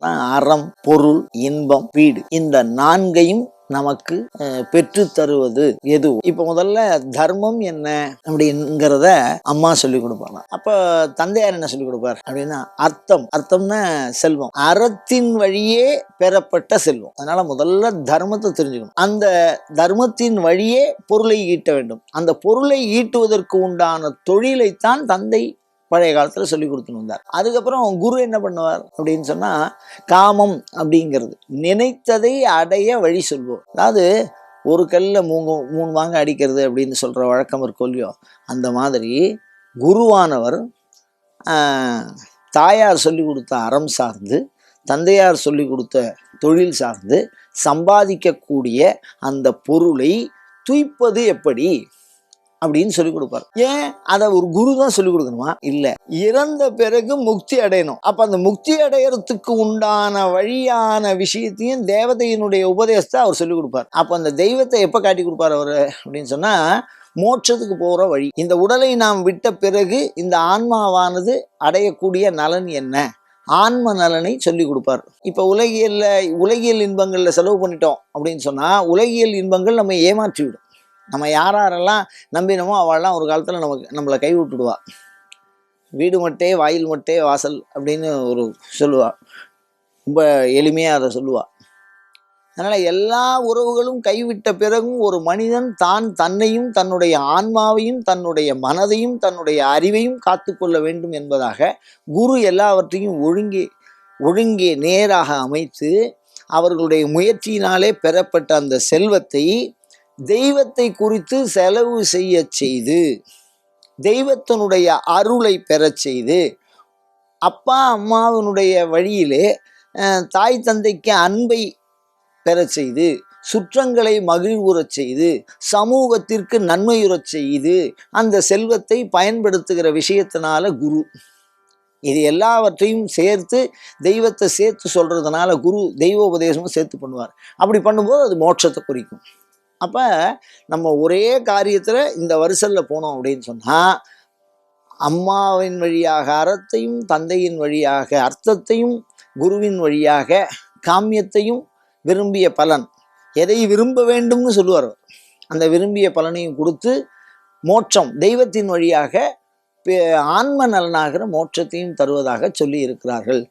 அறம், பொருள், இன்பம், வீடு, இந்த நான்கையும் நமக்கு பெற்று தருவது எது? இப்ப முதல்ல தர்மம் என்ன அப்படிங்கிறத அம்மா சொல்லி கொடுப்பாங்க. அப்ப தந்தையார் என்ன சொல்லி கொடுப்பார் அப்படின்னா, அர்த்தம்னா செல்வம், அறத்தின் வழியே பெறப்பட்ட செல்வம். அதனால முதல்ல தர்மத்தை தெரிஞ்சுக்கணும். அந்த தர்மத்தின் வழியே பொருளை ஈட்ட வேண்டும். அந்த பொருளை ஈட்டுவதற்கு உண்டான தொழிலைத்தான் தந்தை பழைய காலத்துல சொல்லி கொடுத்துன்னு வந்தார். அதுக்கப்புறம் குரு என்ன பண்ணுவார் அப்படின்னு சொன்னா, காமம் அப்படிங்கிறது நினைத்ததை அடைய வழி சொல்வோம். அதாவது ஒரு கல்ல மூணு வாங்க அடிக்கிறது அப்படின்னு சொல்ற வழக்கம் இருக்கோ இல்லையோ, அந்த மாதிரி குருவானவர் தாயார் சொல்லி கொடுத்த அறம் சார்ந்து, தந்தையார் சொல்லி கொடுத்த தொழில் சார்ந்து சம்பாதிக்கக்கூடிய அந்த பொருளை துய்ப்பது எப்படி அப்படின்னு சொல்லி கொடுப்பார். ஏன் அதை ஒரு குரு தான் சொல்லி கொடுக்கணுமா? இல்ல, இறந்த பிறகு முக்தி அடையணும். அப்ப அந்த முக்தி அடையறதுக்கு உண்டான வழியான விஷயத்தையும் தேவதையினுடைய உபதேசத்தை அவர் சொல்லி கொடுப்பார். அப்ப அந்த தெய்வத்தை எப்ப காட்டி கொடுப்பார் அவரு அப்படின்னு சொன்னா, மோட்சத்துக்கு போற வழி. இந்த உடலை நாம் விட்ட பிறகு இந்த ஆன்மாவானது அடையக்கூடிய நலன் என்ன, ஆன்ம நலனை சொல்லி கொடுப்பார். இப்ப உலகியல் இன்பங்கள்ல செலவு பண்ணிட்டோம் அப்படின்னு சொன்னா, உலகியல் இன்பங்கள் நம்ம ஏமாற்றி விடும். நம்ம யாரெல்லாம் நம்பினமோ அவள்லாம் ஒரு காலத்தில் நம்மளை கை விட்டுடுவா. வீடு மட்டே வாயில் மட்டே வாசல் அப்படின்னு ஒரு சொல்லுவா, ரொம்ப எளிமையாக அதை சொல்லுவா. அதனால் எல்லா உறவுகளும் கைவிட்ட பிறகும் ஒரு மனிதன் தன்னையும் தன்னுடைய ஆன்மாவையும் தன்னுடைய மனதையும் தன்னுடைய அறிவையும் காத்து கொள்ள வேண்டும் என்பதாக குரு எல்லாவற்றையும் ஒழுங்கே நேராக அமைத்து அவர்களுடைய முயற்சியினாலே பெறப்பட்ட அந்த செல்வத்தை தெய்வத்தை குறித்து செலவு செய்ய செய்து, தெய்வத்தினுடைய அருளை பெறச் செய்து, அப்பா அம்மாவினுடைய வழியிலே தாய் தந்தைக்கு அன்பை பெறச் செய்து, சுற்றங்களை மகிழ்வுறச் செய்து, சமூகத்திற்கு நன்மையுறச் செய்து அந்த செல்வத்தை பயன்படுத்துகிற விஷயத்தினால குரு இது எல்லாவற்றையும் சேர்த்து தெய்வத்தை சேர்த்து சொல்றதுனால குரு தெய்வ உபதேசமும் சேர்த்து பண்ணுவார். அப்படி பண்ணும்போது அது மோட்சத்தை குறிக்கும். அப்போ நம்ம ஒரே காரியத்தில் இந்த வரிசலில் போனோம் அப்படின்னு சொன்னால், அம்மாவின் வழியாக அறத்தையும், தந்தையின் வழியாக அர்த்தத்தையும், குருவின் வழியாக காமியத்தையும், விரும்பிய பலன் எதை விரும்ப வேண்டும்னு சொல்லுவார், அந்த விரும்பிய பலனையும் கொடுத்து மோட்சம் தெய்வத்தின் வழியாக ஆன்ம நலனாகிற மோட்சத்தையும் தருவதாக சொல்லி இருக்கிறார்கள்.